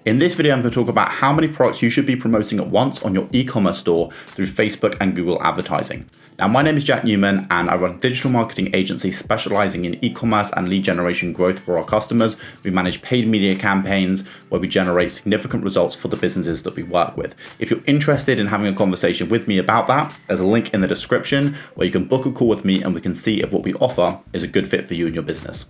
In this video, I'm going to talk about how many products you should be promoting at once on your e-commerce store through Facebook and Google advertising. Now, my name is Jack Newman and I run a digital marketing agency specializing in e-commerce and lead generation growth for our customers. We manage paid media campaigns where we generate significant results for the businesses that we work with. If you're interested in having a conversation with me about that, there's a link in the description where you can book a call with me and we can see if what we offer is a good fit for you and your business.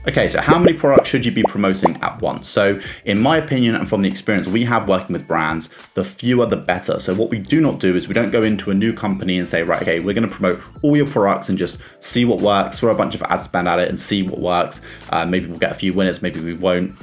Okay, so how many products should you be promoting at once? So in my opinion, and from the experience we have working with brands, the fewer the better. So what we do not do is we don't go into a new company and say, right, okay, we're going to promote all your products and just see what works, throw a bunch of ad spend at it and see what works. Maybe we'll get a few winners, maybe we won't.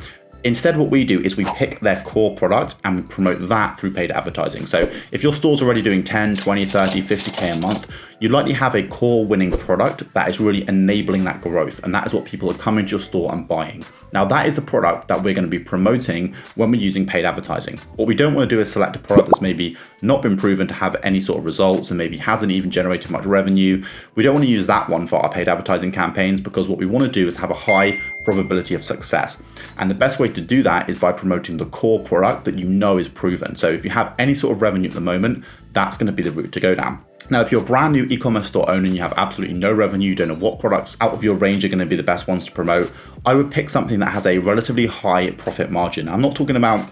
Instead, what we do is we pick their core product and we promote that through paid advertising. So if your store's already doing 10, 20, 30, 50K a month, you likely have a core winning product that is really enabling that growth. And that is what people are coming to your store and buying. Now, that is the product that we're going to be promoting when we're using paid advertising. What we don't want to do is select a product that's maybe not been proven to have any sort of results and maybe hasn't even generated much revenue. We don't want to use that one for our paid advertising campaigns because what we want to do is have a high probability of success. And the best way to do that is by promoting the core product that you know is proven. So if you have any sort of revenue at the moment, that's going to be the route to go down. Now, if you're a brand new e-commerce store owner and you have absolutely no revenue, you don't know what products out of your range are going to be the best ones to promote, I would pick something that has a relatively high profit margin. I'm not talking about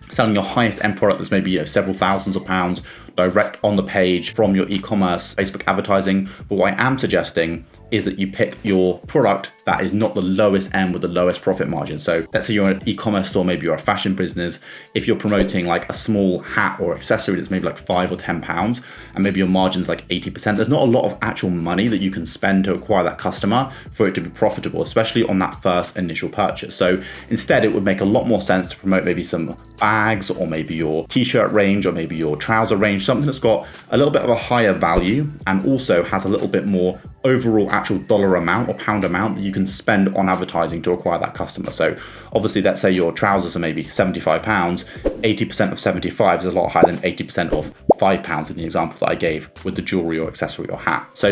selling your highest end product that's maybe several thousands of pounds direct on the page from your e-commerce Facebook advertising. But what I am suggesting is that you pick your product that is not the lowest end with the lowest profit margin. So let's say you're an e-commerce store, maybe you're a fashion business. If you're promoting like a small hat or accessory that's maybe like £5 or £10 and maybe your margin's like 80%, there's not a lot of actual money that you can spend to acquire that customer for it to be profitable, especially on that first initial purchase. So instead, it would make a lot more sense to promote maybe some bags or maybe your t-shirt range or maybe your trouser range, something that's got a little bit of a higher value and also has a little bit more overall actual dollar amount or pound amount that you can spend on advertising to acquire that customer. So obviously, let's say your trousers are maybe £75, 80% of 75 is a lot higher than 80% of £5 in the example that I gave with the jewelry or accessory or hat. So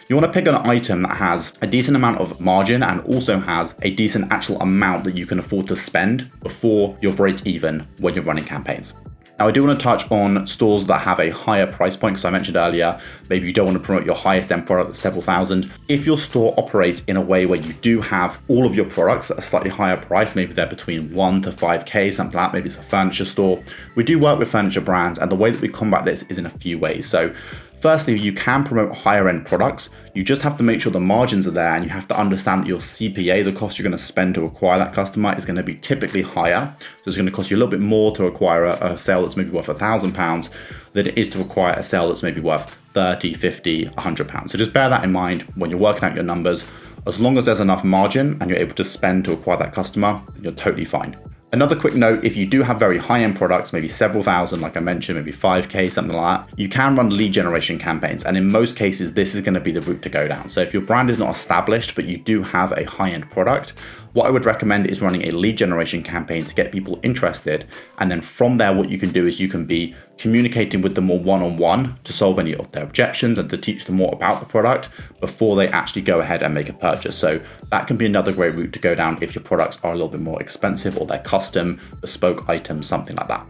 you want to pick an item that has a decent amount of margin and also has a decent actual amount that you can afford to spend before you're break even when you're running campaigns. Now, I do want to touch on stores that have a higher price point because I mentioned earlier, maybe you don't want to promote your highest end product at several thousand. If your store operates in a way where you do have all of your products at a slightly higher price, maybe they're between 1 to 5K, something like that, maybe it's a furniture store. We do work with furniture brands and the way that we combat this is in a few ways. So firstly, you can promote higher end products. You just have to make sure the margins are there and you have to understand that your CPA, the cost you're going to spend to acquire that customer, is going to be typically higher. So it's going to cost you a little bit more to acquire a sale that's maybe worth £1,000 than it is to acquire a sale that's maybe worth 30, 50, £100. So just bear that in mind when you're working out your numbers. As long as there's enough margin and you're able to spend to acquire that customer, you're totally fine. Another quick note, if you do have very high-end products, maybe several thousand, like I mentioned, maybe 5K, something like that, you can run lead generation campaigns. And in most cases, this is going to be the route to go down. So if your brand is not established, but you do have a high-end product, what I would recommend is running a lead generation campaign to get people interested. And then from there, what you can do is you can be communicating with them more one-on-one to solve any of their objections and to teach them more about the product before they actually go ahead and make a purchase. So that can be another great route to go down if your products are a little bit more expensive or they're custom, bespoke items, something like that.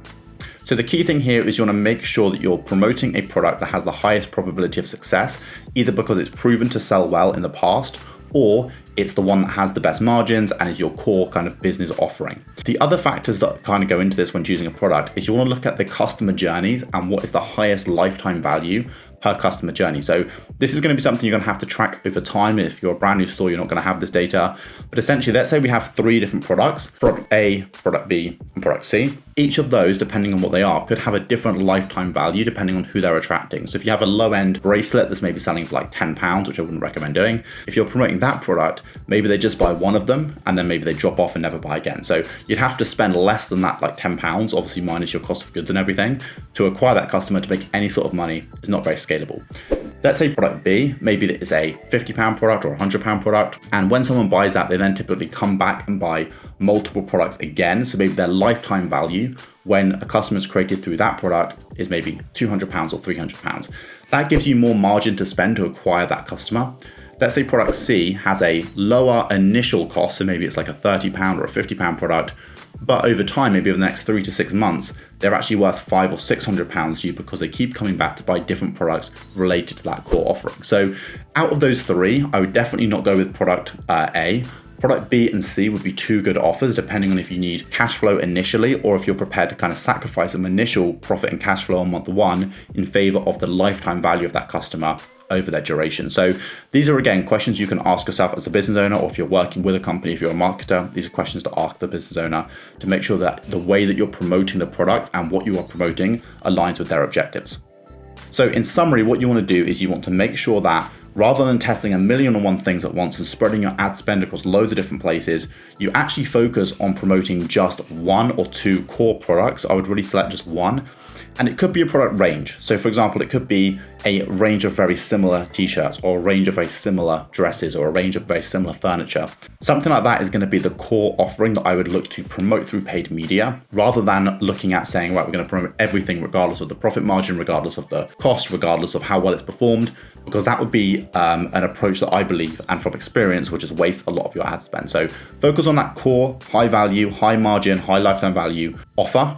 So the key thing here is you want to make sure that you're promoting a product that has the highest probability of success, either because it's proven to sell well in the past or it's the one that has the best margins and is your core kind of business offering. The other factors that kind of go into this when choosing a product is you want to look at the customer journeys and what is the highest lifetime value per customer journey. So this is going to be something you're going to have to track over time. If you're a brand new store, you're not going to have this data. But essentially, let's say we have 3 different products, product A, product B, and product C. Each of those, depending on what they are, could have a different lifetime value depending on who they're attracting. So if you have a low-end bracelet that's maybe selling for like £10, which I wouldn't recommend doing, if you're promoting that product, maybe they just buy one of them and then maybe they drop off and never buy again. So you'd have to spend less than that, like £10, obviously minus your cost of goods and everything, to acquire that customer to make any sort of money. Is not very scalable. Let's say product B, maybe that is a £50 product or a £100 product. And when someone buys that, they then typically come back and buy multiple products again. So maybe their lifetime value when a customer is created through that product is maybe £200 or £300. That gives you more margin to spend to acquire that customer. let's say product C has a lower initial cost, so maybe it's like a £30 or a £50 product, but over time, maybe over the next 3 to 6 months, they're actually worth £500 or £600 to you because they keep coming back to buy different products related to that core offering. So out of those three, I would definitely not go with product A. Product B and C would be two good offers, depending on if you need cash flow initially or if you're prepared to kind of sacrifice some initial profit and cash flow on month one in favor of the lifetime value of that customer over their duration. So these are, again, questions you can ask yourself as a business owner, or if you're working with a company, if you're a marketer, these are questions to ask the business owner to make sure that the way that you're promoting the product and what you are promoting aligns with their objectives. So in summary, what you want to do is you want to make sure that rather than testing 1,000,001 things at once and spreading your ad spend across loads of different places, you actually focus on promoting just one or two core products. I would really select just one. And it could be a product range. So for example, it could be a range of very similar t-shirts, or a range of very similar dresses, or a range of very similar furniture. Something like that is going to be the core offering that I would look to promote through paid media, rather than looking at saying, right, we're going to promote everything regardless of the profit margin, regardless of the cost, regardless of how well it's performed, because that would be an approach that I believe, and from experience, would just waste a lot of your ad spend. So focus on that core, high value, high margin, high lifetime value offer.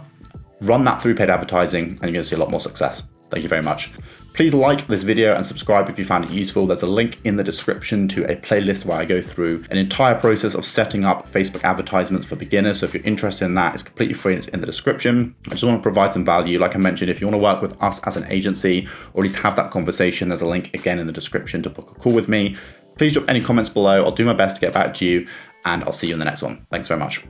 Run that through paid advertising and you're going to see a lot more success. Thank you very much. Please like this video and subscribe if you found it useful. There's a link in the description to a playlist where I go through an entire process of setting up Facebook advertisements for beginners. So if you're interested in that, it's completely free and it's in the description. I just want to provide some value. Like I mentioned, if you want to work with us as an agency, or at least have that conversation, there's a link again in the description to book a call with me. Please drop any comments below. I'll do my best to get back to you, and I'll see you in the next one. Thanks very much.